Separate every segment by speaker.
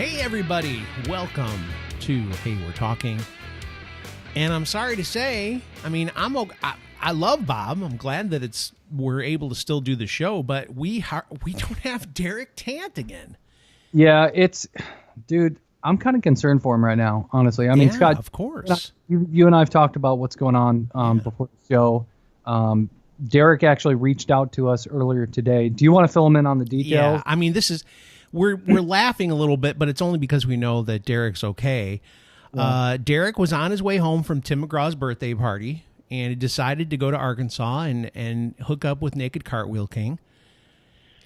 Speaker 1: Hey everybody, welcome to Hey We're Talking. And I'm sorry to say, I love Bob. I'm glad that we're able to still do the show, but we don't have Derek Tant again.
Speaker 2: Yeah, dude, I'm kind of concerned for him right now, honestly. I mean, Scott,
Speaker 1: of course.
Speaker 2: You and I have talked about what's going on before the show. Derek actually reached out to us earlier today. Do you want to fill him in on the details?
Speaker 1: Yeah, I mean, we're laughing a little bit, but it's only because we know that Derek's okay. Yeah. Derek was on his way home from Tim McGraw's birthday party, and he decided to go to Arkansas and hook up with Naked Cartwheel King.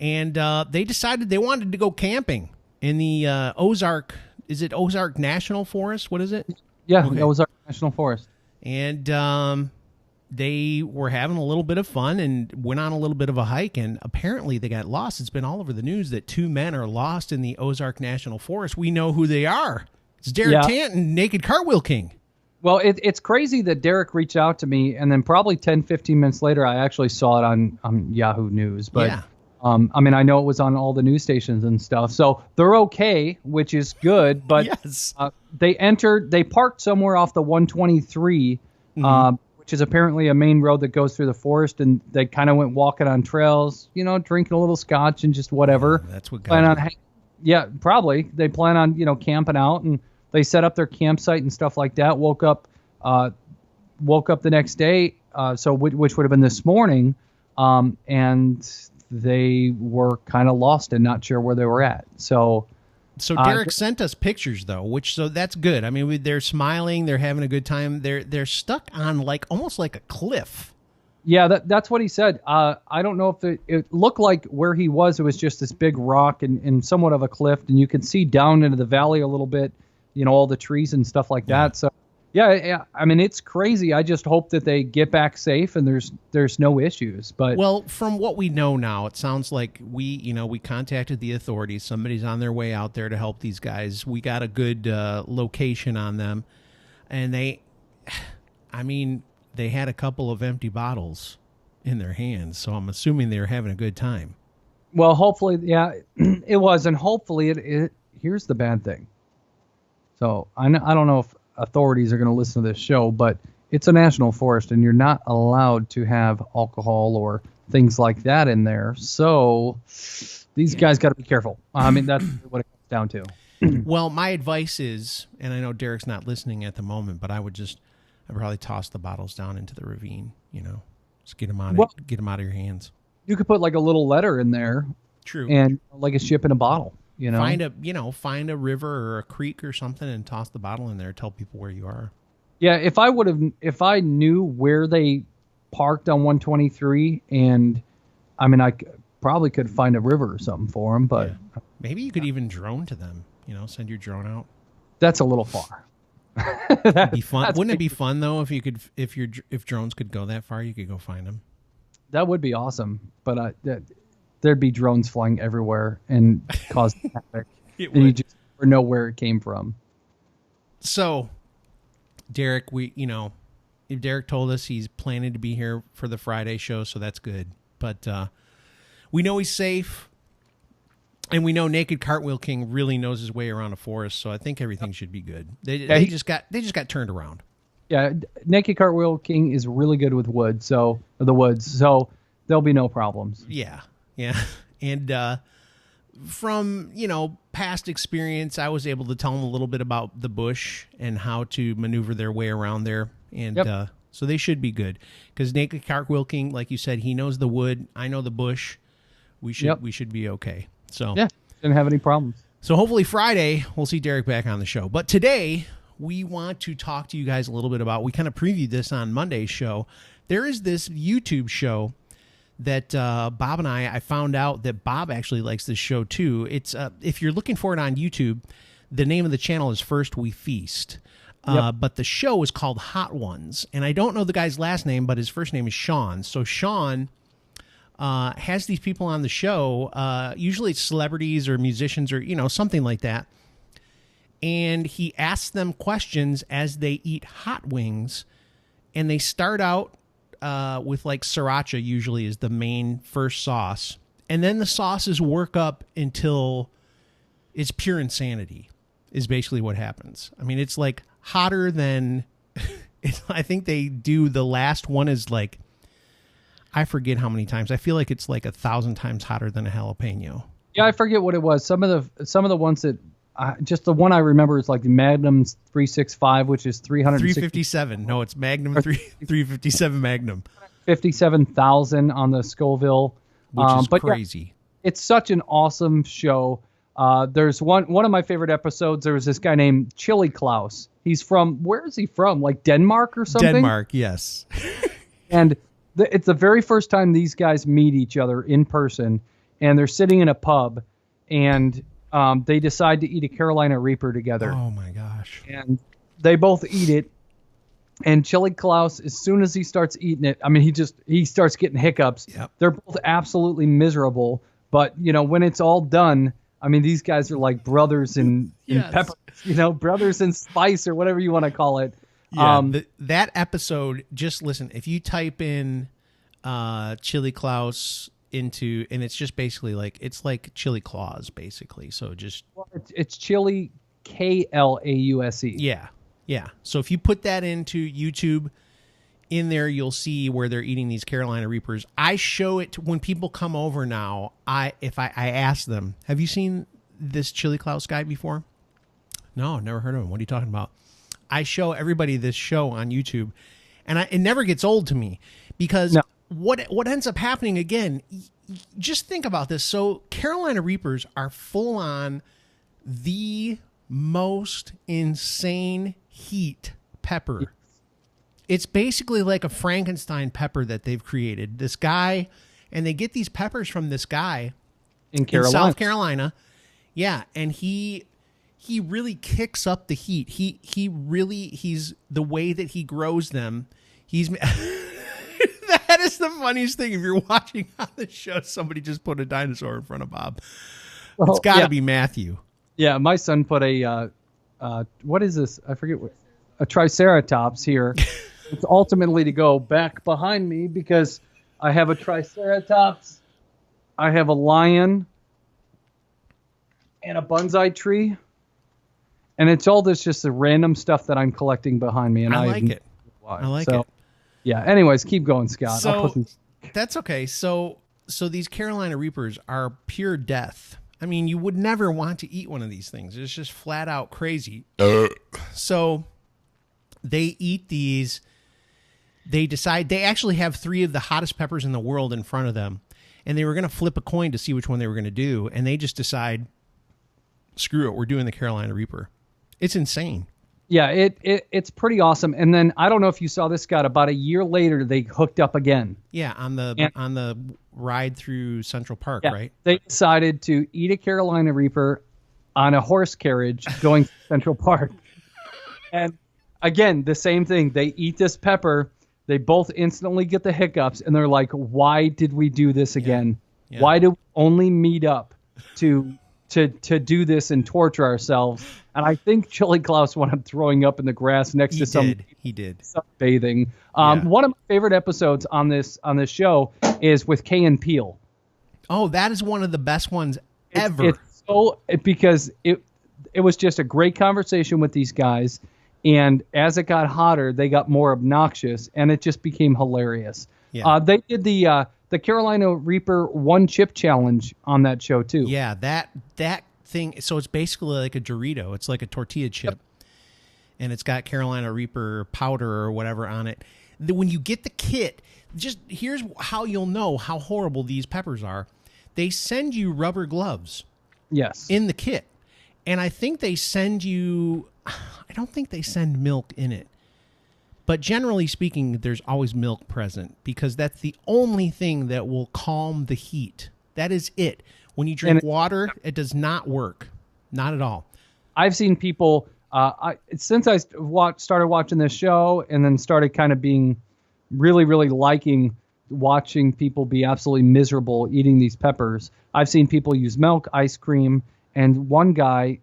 Speaker 1: And they decided they wanted to go camping in the Ozark. Is it Ozark National Forest? What is it?
Speaker 2: Yeah, okay. Ozark National Forest.
Speaker 1: And they were having a little bit of fun and went on a little bit of a hike, and apparently they got lost. It's been all over the news that two men are lost in the Ozark National Forest. We know who they are. It's Derek Tant and Naked Cartwheel King.
Speaker 2: Well, it's crazy that Derek reached out to me, and then probably 10, 15 minutes later, I actually saw it on Yahoo News. But yeah. I know it was on all the news stations and stuff. So they're okay, which is good. But
Speaker 1: yes.
Speaker 2: They parked somewhere off the 123, which is apparently a main road that goes through the forest. And they kind of went walking on trails, drinking a little scotch and just whatever.
Speaker 1: Yeah, that's what
Speaker 2: plan on. Yeah, probably. They plan on, camping out, and they set up their campsite and stuff like that. Woke up the next day, which would have been this morning, and they were kind of lost and not sure where they were at. So
Speaker 1: Derek sent us pictures though, so that's good. I mean, they're smiling, they're having a good time. They're stuck on almost like a cliff.
Speaker 2: Yeah, that's what he said. I don't know if it looked like where he was. It was just this big rock and somewhat of a cliff, and you could see down into the valley a little bit. All the trees and stuff like that. So, yeah. I mean, it's crazy. I just hope that they get back safe and there's no issues. But
Speaker 1: from what we know now, it sounds like we contacted the authorities. Somebody's on their way out there to help these guys. We got a good location on them, and they had a couple of empty bottles in their hands. So I'm assuming they were having a good time.
Speaker 2: Well, hopefully, yeah, it was, and hopefully here's the bad thing. So I don't know if authorities are going to listen to this show, but it's a national forest, and you're not allowed to have alcohol or things like that in there. So these guys got to be careful. I mean, that's what it comes down to.
Speaker 1: Well, my advice is, and I know Derek's not listening at the moment, but I'd probably toss the bottles down into the ravine. Just get them out of your hands.
Speaker 2: You could put a little letter in there.
Speaker 1: True.
Speaker 2: And a ship in a bottle.
Speaker 1: Find a river or a creek or something and toss the bottle in there. Tell people where you are.
Speaker 2: Yeah, if I knew where they parked on 123, and I probably could find a river or something for them. But
Speaker 1: maybe you could even drone to them. Send your drone out.
Speaker 2: That's a little far.
Speaker 1: That'd be fun. Wouldn't it be fun though if drones could go that far? You could go find them.
Speaker 2: That would be awesome. But there'd be drones flying everywhere and cause havoc. And you just never know where it came from.
Speaker 1: So, Derek, Derek told us he's planning to be here for the Friday show, so that's good. But we know he's safe, and we know Naked Cartwheel King really knows his way around a forest, so I think everything should be good. They just got turned around. Yeah,
Speaker 2: Naked Cartwheel King is really good with the woods, so there'll be no problems.
Speaker 1: Yeah. Yeah. And from, past experience, I was able to tell them a little bit about the bush and how to maneuver their way around there. And so they should be good. Because Naked Cartwheel King, like you said, he knows the wood. I know the bush. We should be okay. So
Speaker 2: yeah, didn't have any problems.
Speaker 1: So hopefully Friday, we'll see Derek back on the show. But today, we want to talk to you guys a little bit about, we kind of previewed this on Monday's show. There is this YouTube show that Bob and I found out that Bob actually likes this show too. It's if you're looking for it on YouTube, the name of the channel is First We Feast. But the show is called Hot Ones. And I don't know the guy's last name, but his first name is Sean. So Sean has these people on the show. Usually it's celebrities or musicians or, something like that. And he asks them questions as they eat hot wings. And they start out with sriracha usually is the main first sauce. And then the sauces work up until it's pure insanity is basically what happens. I mean, it's like hotter than I think they do. The last one is like, I forget how many times. I feel like it's like 1,000 times hotter than a jalapeno.
Speaker 2: Yeah, I forget what it was. Some of the ones that just the one I remember is like the Magnum 365, which is
Speaker 1: 357. No, it's Magnum 357 Magnum.
Speaker 2: 57,000 on the Scoville,
Speaker 1: which is
Speaker 2: but
Speaker 1: crazy.
Speaker 2: Yeah, it's such an awesome show. There's one of my favorite episodes. There was this guy named Chili Klaus. He's from, where is he from? Like Denmark or something?
Speaker 1: Denmark, yes.
Speaker 2: And it's the very first time these guys meet each other in person, and they're sitting in a pub, and they decide to eat a Carolina Reaper together.
Speaker 1: Oh my gosh.
Speaker 2: And they both eat it. And Chili Klaus, as soon as he starts eating it, I mean, he starts getting hiccups.
Speaker 1: Yep.
Speaker 2: They're both absolutely miserable. But, when it's all done, I mean, these guys are like brothers in
Speaker 1: Yes.
Speaker 2: pepper, brothers in spice or whatever you want to call it.
Speaker 1: Yeah, that episode, just listen, if you type in Chili Klaus into, and it's just basically like, it's like Chili Claus, basically. So just.
Speaker 2: Well, it's Chili Klause.
Speaker 1: Yeah. Yeah. So if you put that into YouTube, in there you'll see where they're eating these Carolina Reapers. I show it when people come over now. I ask them, have you seen this Chili Klaus guy before? No, never heard of him. What are you talking about? I show everybody this show on YouTube, and it never gets old to me because what ends up happening again, just think about this. So Carolina Reapers are full on the most insane heat pepper. It's basically like a Frankenstein pepper that they've created. This guy, and they get these peppers from this guy
Speaker 2: in
Speaker 1: South Carolina. Yeah, and he really kicks up the heat. He's the way that he grows them. That is the funniest thing. If you're watching on the show, somebody just put a dinosaur in front of Bob. It's got to be Matthew.
Speaker 2: Yeah, my son put a what is this? I forget what, a Triceratops here. It's ultimately to go back behind me because I have a Triceratops, I have a lion, and a bonsai tree, and it's all this just the random stuff that I'm collecting behind me. And
Speaker 1: I like it.
Speaker 2: I like it. Yeah. Anyways, keep going, Scott.
Speaker 1: So that's okay. So these Carolina Reapers are pure death. I mean, you would never want to eat one of these things. It's just flat out crazy. So they eat these. They decide they actually have 3 of the hottest peppers in the world in front of them. And they were going to flip a coin to see which one they were going to do. And they just decide, screw it, we're doing the Carolina Reaper. It's insane.
Speaker 2: Yeah, it's pretty awesome. And then I don't know if you saw this, Scott. About a year later, they hooked up again.
Speaker 1: Yeah, on the ride through Central Park, right?
Speaker 2: They decided to eat a Carolina Reaper on a horse carriage going to Central Park. And again, the same thing. They eat this pepper. They both instantly get the hiccups, and they're like, "Why did we do this again? Yeah. Why do we only meet up to do this and torture ourselves?" And I think Chili Klaus wound up throwing up in the grass next to some.
Speaker 1: He did.
Speaker 2: Sunbathing. One of my favorite episodes on this show is with Key and Peele.
Speaker 1: Oh, that is one of the best ones ever.
Speaker 2: Because it was just a great conversation with these guys, and as it got hotter, they got more obnoxious, and it just became hilarious. Yeah. They did the Carolina Reaper 1 chip challenge on that show too.
Speaker 1: Yeah, that thing. So it's basically like a Dorito. It's like a tortilla chip, and it's got Carolina Reaper powder or whatever on it. When you get the kit, just here's how you'll know how horrible these peppers are. They send you rubber gloves.
Speaker 2: Yes.
Speaker 1: In the kit. And I think they send you, I don't think they send milk in it. But generally speaking, there's always milk present because that's the only thing that will calm the heat. That is it. When you drink water, it does not work. Not at all.
Speaker 2: I've seen people, since I started watching this show and then started kind of being really, really liking watching people be absolutely miserable eating these peppers, I've seen people use milk, ice cream, and one guy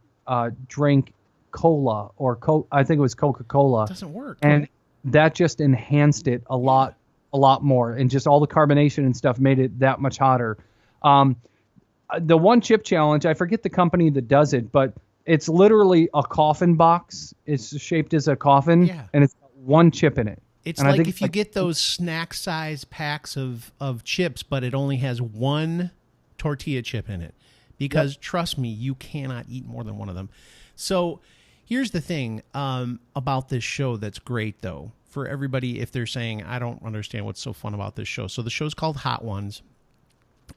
Speaker 2: drank cola or I think it was Coca-Cola.
Speaker 1: It doesn't work.
Speaker 2: And that just enhanced it a lot more. And just all the carbonation and stuff made it that much hotter. the one chip challenge, I forget the company that does it, but it's literally a coffin box. It's shaped as a coffin,
Speaker 1: Yeah.
Speaker 2: and it's got one chip in it.
Speaker 1: It's
Speaker 2: And I
Speaker 1: like
Speaker 2: think
Speaker 1: if
Speaker 2: it's
Speaker 1: you
Speaker 2: like-
Speaker 1: get those snack size packs of chips, but it only has one tortilla chip in it. Because trust me, you cannot eat more than one of them. So here's the thing about this show that's great, though, for everybody if they're saying, I don't understand what's so fun about this show. So the show's called Hot Ones.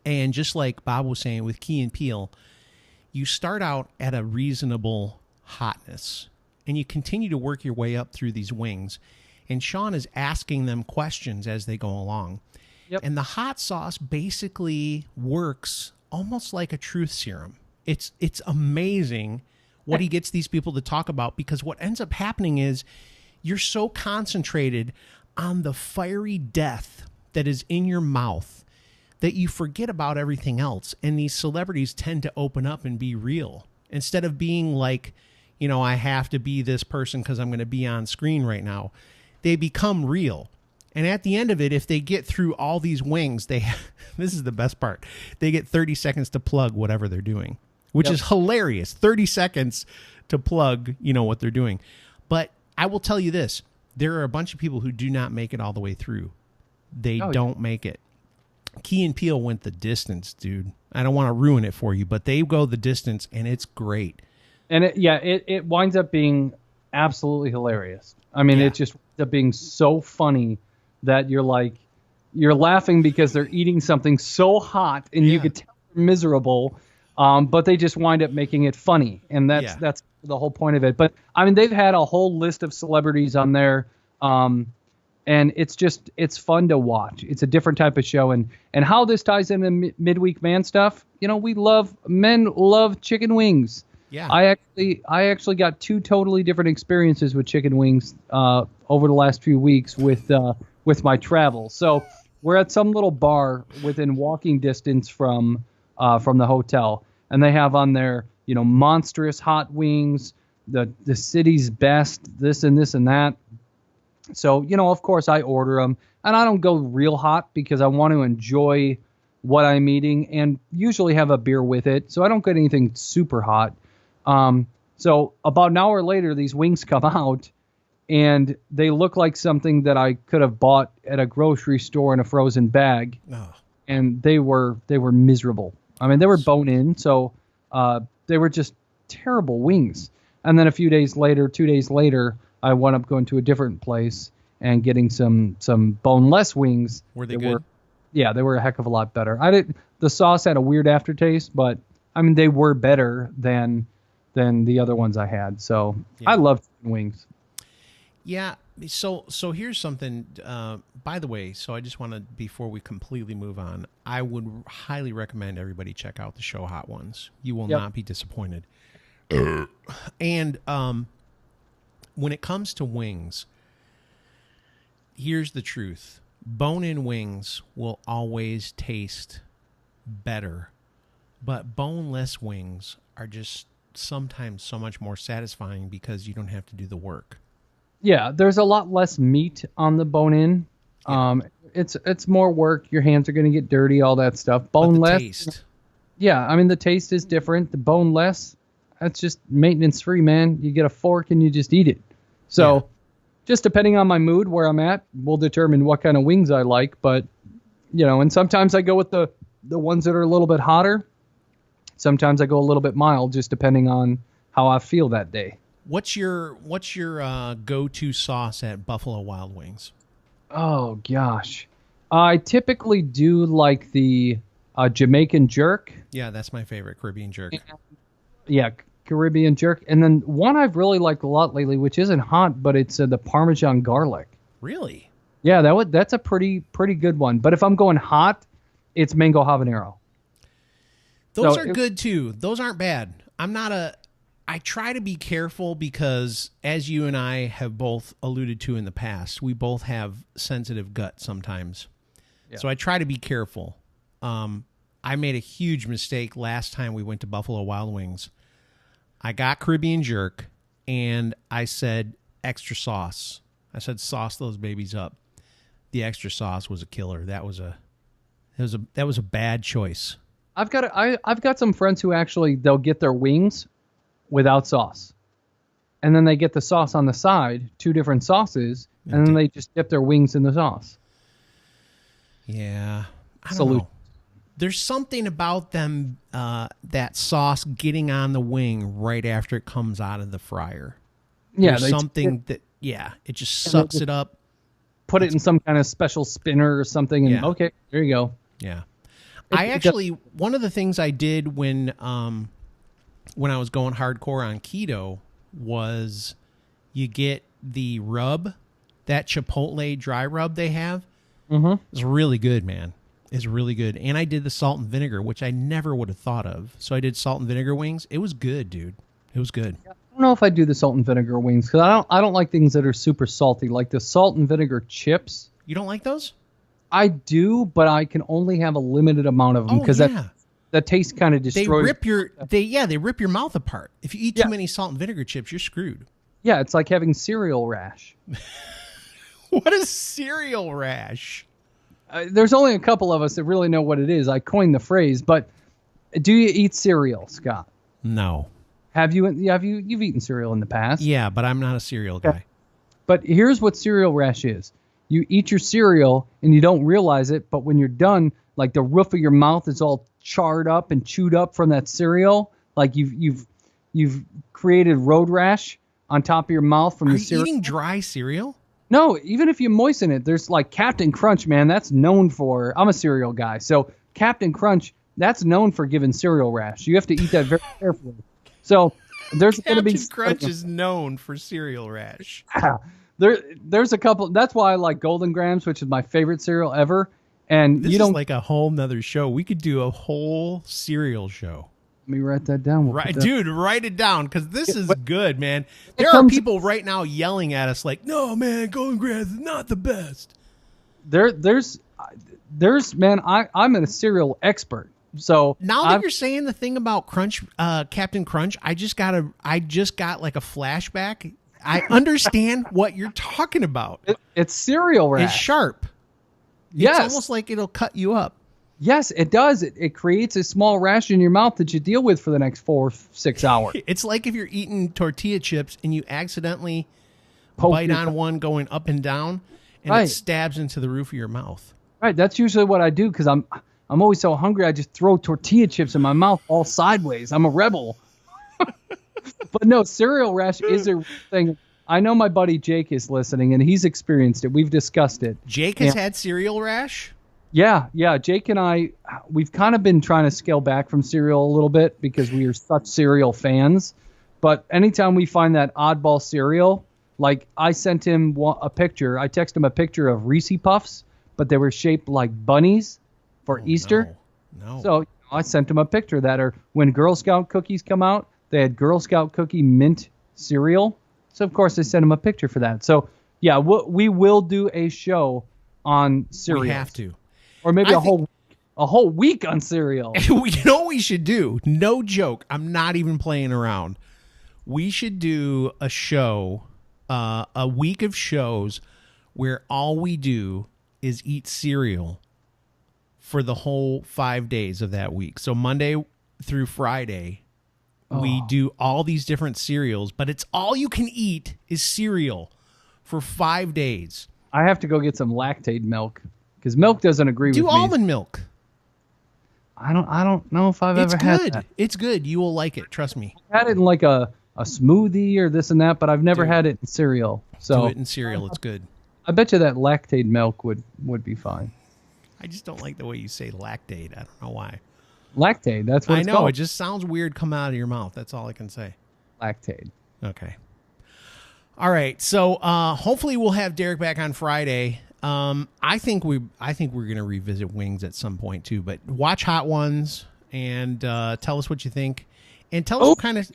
Speaker 1: And just like Bob was saying with Key and Peele, you start out at a reasonable hotness and you continue to work your way up through these wings. And Sean is asking them questions as they go along.
Speaker 2: Yep.
Speaker 1: And the hot sauce basically works almost like a truth serum. It's amazing what he gets these people to talk about, because what ends up happening is you're so concentrated on the fiery death that is in your mouth that you forget about everything else. And these celebrities tend to open up and be real instead of being like, you know, I have to be this person because I'm going to be on screen right now. They become real. And at the end of it, if they get through all these wings, this is the best part. They get 30 seconds to plug whatever they're doing, which is hilarious. 30 seconds to plug, you know, what they're doing. But I will tell you this. There are a bunch of people who do not make it all the way through. They don't make it. Key and Peele went the distance, dude. I don't want to ruin it for you, but they go the distance, and it's great.
Speaker 2: And it winds up being absolutely hilarious. I mean, it just winds up being so funny that you're laughing because they're eating something so hot, and you could tell they're miserable, but they just wind up making it funny, and that's the whole point of it. But I mean, they've had a whole list of celebrities on there. And it's fun to watch. It's a different type of show. And how this ties into midweek man stuff, you know, men love chicken wings.
Speaker 1: Yeah.
Speaker 2: I actually got two totally different experiences with chicken wings over the last few weeks with my travel. So we're at some little bar within walking distance from the hotel, and they have on there, you know, monstrous hot wings, the city's best, this and this and that. So, you know, of course I order them, and I don't go real hot because I want to enjoy what I'm eating and usually have a beer with it. So I don't get anything super hot. So about an hour later, these wings come out, and they look like something that I could have bought at a grocery store in a frozen bag.
Speaker 1: Oh.
Speaker 2: And they were miserable. I mean, they were bone in, so they were just terrible wings. And then 2 days later, I wound up going to a different place and getting some boneless wings.
Speaker 1: Were they good?
Speaker 2: They were a heck of a lot better. The sauce had a weird aftertaste, but I mean, they were better than the other ones I had. So I love chicken wings.
Speaker 1: Yeah. So here's something, by the way, so I just want to, before we completely move on, I would highly recommend everybody check out the show Hot Ones. You will not be disappointed. And when it comes to wings, here's the truth. Bone-in wings will always taste better, but boneless wings are just sometimes so much more satisfying because you don't have to do the work.
Speaker 2: Yeah, there's a lot less meat on the bone-in.
Speaker 1: Yeah.
Speaker 2: It's more work. Your hands are going to get dirty, all that stuff. Boneless.
Speaker 1: But the taste.
Speaker 2: Yeah, I mean, the taste is different. The boneless, that's just maintenance-free, man. You get a fork and you just eat it. So just depending on my mood, where I'm at, will determine what kind of wings I like. But, you know, and sometimes I go with the ones that are a little bit hotter. Sometimes I go a little bit mild, just depending on how I feel that day.
Speaker 1: What's your go-to sauce at Buffalo Wild Wings?
Speaker 2: Oh, gosh. I typically do like the Jamaican jerk.
Speaker 1: Yeah, that's my favorite, Caribbean jerk.
Speaker 2: Yeah, Caribbean jerk. And then one I've really liked a lot lately, which isn't hot, but it's the Parmesan garlic.
Speaker 1: Really?
Speaker 2: Yeah, that's a pretty good one. But if I'm going hot, it's mango habanero.
Speaker 1: Those are good too. Those aren't bad. I try to be careful because, as you and I have both alluded to in the past, we both have sensitive gut sometimes. Yeah. So I try to be careful. I made a huge mistake last time we went to Buffalo Wild Wings. I got Caribbean jerk, and I said extra sauce. I said sauce those babies up. The extra sauce was a killer. That was a bad choice.
Speaker 2: I've got some friends who actually they'll get their wings without sauce, and then they get the sauce on the side, 2 different sauces, and then they just dip their wings in the sauce.
Speaker 1: Yeah, I don't know. There's something about them, that sauce getting on the wing right after it comes out of the fryer.
Speaker 2: Yeah,
Speaker 1: there's something that it just sucks it up.
Speaker 2: Put it in some kind of special spinner or something, and okay, there you go.
Speaker 1: Yeah. One of the things I did when I was going hardcore on keto was you get the rub, that Chipotle dry rub they have.
Speaker 2: Mm-hmm.
Speaker 1: It's really good, man. It's really good. And I did the salt and vinegar, which I never would have thought of. So I did salt and vinegar wings. It was good, dude. It was good.
Speaker 2: I don't know if I do the salt and vinegar wings because I don't like things that are super salty, like the salt and vinegar chips.
Speaker 1: You don't like those?
Speaker 2: I do, but I can only have a limited amount of them because that taste kind of destroys.
Speaker 1: They rip your mouth apart. If you eat too many salt and vinegar chips, you're screwed.
Speaker 2: Yeah, it's like having cereal rash.
Speaker 1: What is cereal rash?
Speaker 2: There's only a couple of us that really know what it is. I coined the phrase, but do you eat cereal, Scott?
Speaker 1: No.
Speaker 2: You've eaten cereal in the past?
Speaker 1: Yeah, but I'm not a cereal guy.
Speaker 2: But here's what cereal rash is. You eat your cereal and you don't realize it, but when you're done, like the roof of your mouth is all charred up and chewed up from that cereal. Like you've created road rash on top of your mouth from the cereal.
Speaker 1: Are you eating dry cereal?
Speaker 2: No, even if you moisten it, there's like Captain Crunch, man. That's known for. I'm a cereal guy, so Captain Crunch, that's known for giving cereal rash. You have to eat that very carefully. So there's going to be
Speaker 1: Captain Crunch is known for cereal rash.
Speaker 2: There's a couple. That's why I like Golden Grams, which is my favorite cereal ever. And
Speaker 1: this is like a whole nother show. We could do a whole cereal show.
Speaker 2: Let me write that down.
Speaker 1: Dude, write it down because this is good, man. There are people right now yelling at us like, "No, man, Golden Grams is not the best."
Speaker 2: There's man. I'm a cereal expert. So
Speaker 1: now that you're saying the thing about Crunch, Captain Crunch, I just got like a flashback. I understand what you're talking about.
Speaker 2: It's cereal rash.
Speaker 1: It's sharp.
Speaker 2: Yes.
Speaker 1: It's almost like it'll cut you up.
Speaker 2: Yes, it does. It creates a small rash in your mouth that you deal with for the next 4-6 hours.
Speaker 1: It's like if you're eating tortilla chips and you accidentally bite on one going up and down, and it stabs into the roof of your mouth.
Speaker 2: Right. That's usually what I do because I'm always so hungry. I just throw tortilla chips in my mouth all sideways. I'm a rebel. But no, cereal rash is a thing. I know my buddy Jake is listening, and he's experienced it. We've discussed it.
Speaker 1: Jake has had cereal rash?
Speaker 2: Yeah. Jake and I, we've kind of been trying to scale back from cereal a little bit because we are such cereal fans. But anytime we find that oddball cereal, like I sent him a picture. I texted him a picture of Reese Puffs, but they were shaped like bunnies for Easter.
Speaker 1: No.
Speaker 2: So I sent him a picture of that. Or when Girl Scout cookies come out, they had Girl Scout cookie mint cereal. So, of course, I sent him a picture for that. So, yeah, we will do a show on cereal.
Speaker 1: We have to.
Speaker 2: Or maybe a whole week on cereal.
Speaker 1: You know what we should do? No joke. I'm not even playing around. We should do a show, a week of shows where all we do is eat cereal for the whole 5 days of that week. So Monday through Friday, we do all these different cereals, but it's all you can eat is cereal for 5 days.
Speaker 2: I have to go get some Lactaid milk because milk doesn't agree with me.
Speaker 1: Do almond milk.
Speaker 2: I don't know if I've ever had that.
Speaker 1: It's good. You will like it. Trust me.
Speaker 2: I've had it in like a smoothie or this and that, but I've never had it in cereal. So
Speaker 1: do it in cereal. It's good.
Speaker 2: I bet you that Lactaid milk would be fine.
Speaker 1: I just don't like the way you say Lactaid. I don't know why.
Speaker 2: Lactaid. That's what it's called.
Speaker 1: I know. It just sounds weird coming out of your mouth. That's all I can say.
Speaker 2: Lactaid.
Speaker 1: Okay. All right. So hopefully we'll have Derek back on Friday. I think we're going to revisit wings at some point too. But watch Hot Ones and tell us what you think. And tell us what kind of.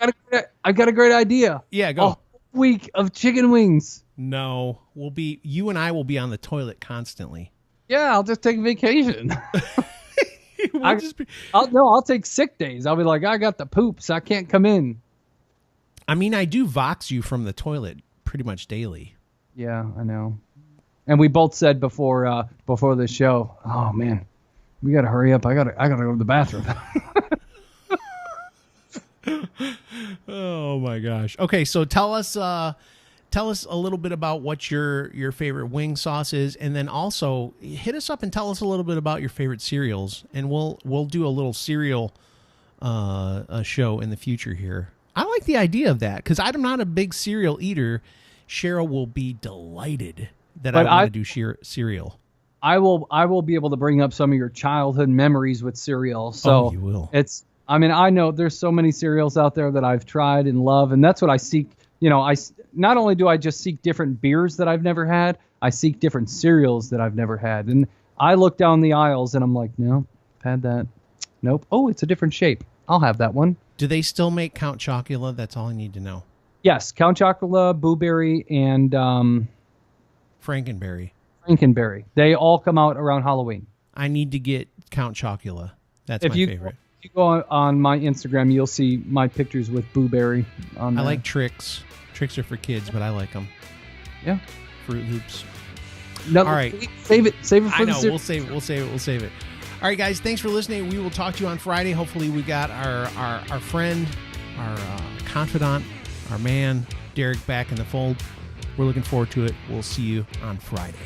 Speaker 2: I got a great idea.
Speaker 1: Yeah, go.
Speaker 2: A whole week of chicken wings.
Speaker 1: No, you and I will be on the toilet constantly.
Speaker 2: Yeah, I'll just take vacation. I'll take sick days. I'll be like, I got the poops. I can't come in.
Speaker 1: I mean, I do Vox you from the toilet pretty much daily.
Speaker 2: Yeah, I know. And we both said before the show, oh man, we got to hurry up. I got to go to the bathroom.
Speaker 1: Oh my gosh. Okay, so tell us a little bit about what your favorite wing sauce is, and then also hit us up and tell us a little bit about your favorite cereals, and we'll do a little cereal a show in the future here. I like the idea of that because I'm not a big cereal eater. Cheryl will be delighted that I want to do cereal.
Speaker 2: I will be able to bring up some of your childhood memories with cereal. So
Speaker 1: you will.
Speaker 2: I know there's so many cereals out there that I've tried and love, and that's what I seek. Not only do I just seek different beers that I've never had, I seek different cereals that I've never had. And I look down the aisles and I'm like, no, I've had that. Nope. Oh, it's a different shape. I'll have that one.
Speaker 1: Do they still make Count Chocula? That's all I need to know.
Speaker 2: Yes, Count Chocula, Boo Berry, and
Speaker 1: Frankenberry.
Speaker 2: Frankenberry. They all come out around Halloween.
Speaker 1: I need to get Count Chocula. That's my favorite.
Speaker 2: If you go on my Instagram, you'll see my pictures with Boo Berry on there.
Speaker 1: I like Trix. Tricks are for kids, but I like them.
Speaker 2: Yeah.
Speaker 1: Fruit Hoops.
Speaker 2: No,
Speaker 1: all right.
Speaker 2: Save it for
Speaker 1: I know.
Speaker 2: the
Speaker 1: We'll save it. All right, guys. Thanks for listening. We will talk to you on Friday. Hopefully, we got our friend, our confidant, our man, Derek, back in the fold. We're looking forward to it. We'll see you on Friday.